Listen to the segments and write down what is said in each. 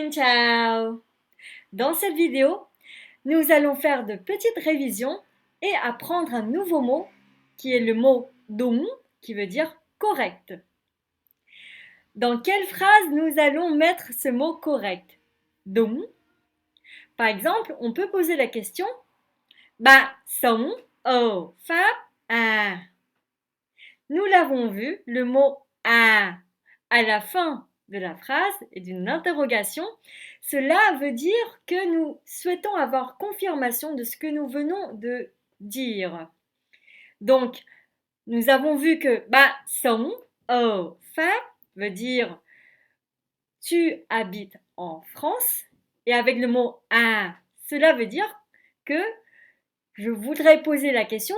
Xin chào! Dans cette vidéo, nous allons faire de petites révisions et apprendre un nouveau mot qui est le mot đúng qui veut dire correct. Dans quelle phrase nous allons mettre ce mot correct? Đúng. Par exemple, on peut poser la question Bạn sống ở Pháp à? Nous l'avons vu, le mot à la fin de la phrase et d'une interrogation, cela veut dire que nous souhaitons avoir confirmation de ce que nous venons de dire. Donc, nous avons vu que bạn sống ở Pháp veut dire tu habites en France et avec le mot à, cela veut dire que je voudrais poser la question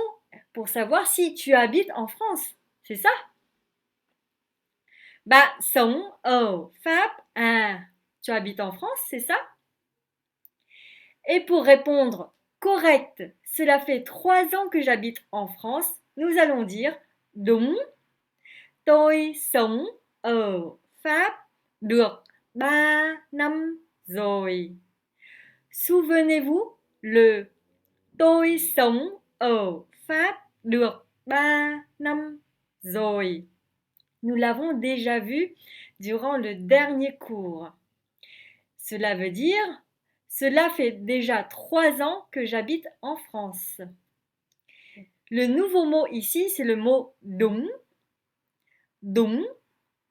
pour savoir si tu habites en France. C'est ça? Bạn sống ở Pháp à? Tu habites en France, c'est ça? Et pour répondre correct, cela fait 3 ans que j'habite en France, nous allons dire đúng. Tôi sống ở Pháp được 3 năm rồi. Souvenez-vous, le tôi sống ở Pháp được 3 năm rồi. Nous l'avons déjà vu durant le dernier cours. Cela veut dire cela fait déjà 3 ans que j'habite en France. Le nouveau mot ici, c'est le mot đúng. Đúng,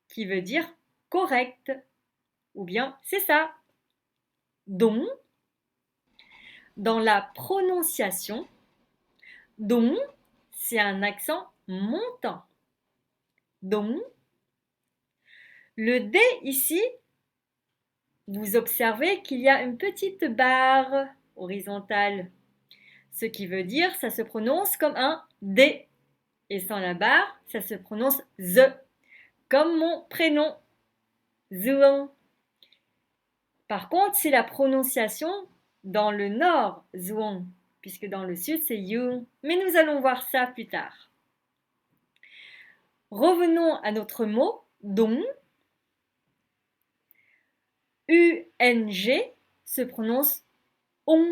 qui veut dire correct. Ou bien, c'est ça. Đúng. Dans la prononciation, đúng, c'est un accent montant. Đúng. Le D ici, vous observez qu'il y a une petite barre horizontale. Ce qui veut dire ça se prononce comme un D. Et sans la barre, ça se prononce Z. Comme mon prénom, Zuan. Par contre, c'est la prononciation dans le nord, Zuan, puisque dans le sud, c'est Yung. Mais nous allons voir ça plus tard. Revenons à notre mot, đúng. UNG se prononce on.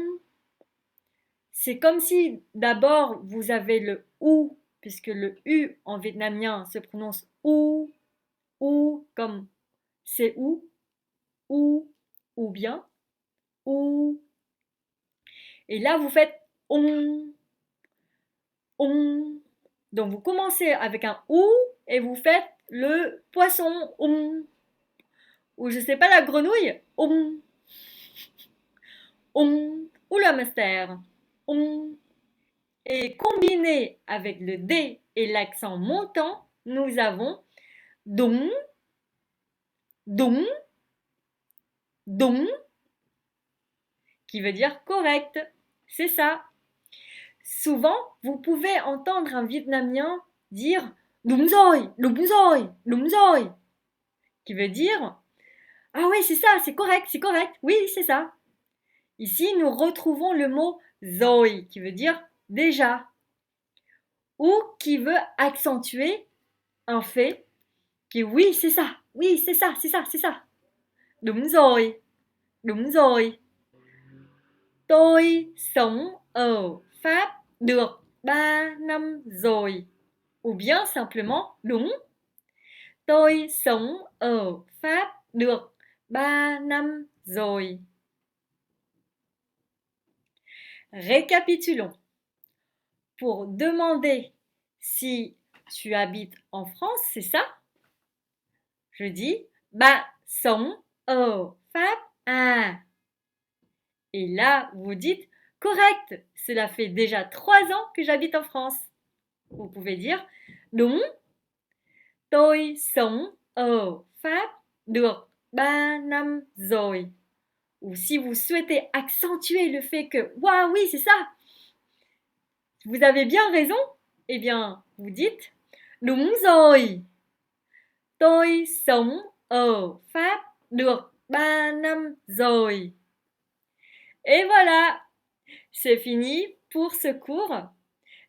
C'est comme si d'abord vous avez le OU, puisque le U en vietnamien se prononce OU, OU comme c'est OU, ou bien OU. Et là vous faites on. Donc vous commencez avec un OU et vous faites le poisson on. Ou je sais pas, la grenouille on. Ou le hamster on. Et combiné avec le D et l'accent montant, nous avons đúng, đúng, đúng, qui veut dire correct. C'est ça. Souvent, vous pouvez entendre un vietnamien dire đúng rồi, đúng rồi, đúng rồi, qui veut dire ah oui, c'est ça, c'est correct, oui, c'est ça. Ici, nous retrouvons le mot rồi, qui veut dire déjà, ou qui veut accentuer un fait qui oui, c'est ça, oui, c'est ça, c'est ça, c'est ça. Đúng rồi, đúng rồi. Tôi sống ở Pháp được 3 năm rồi. Ou bien simplement đúng. Tôi sống ở Pháp được 3 năm rồi. Récapitulons. Pour demander si tu habites en France, c'est ça? Je dis Bạn sống ở Pháp à? Et là, vous dites correct, cela fait déjà 3 ans que j'habite en France. Vous pouvez dire đúng. Tôi sống ở Pháp được 3 năm rồi. Ou si vous souhaitez accentuer le fait que waouh, oui, c'est ça. Vous avez bien raison. Eh bien, vous dites đúng rồi. Tôi sống ở Pháp được 3 năm rồi. Et voilà, c'est fini pour ce cours.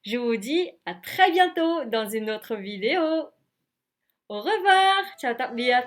Je vous dis à très bientôt dans une autre vidéo. Au revoir, ciao tạm biệt.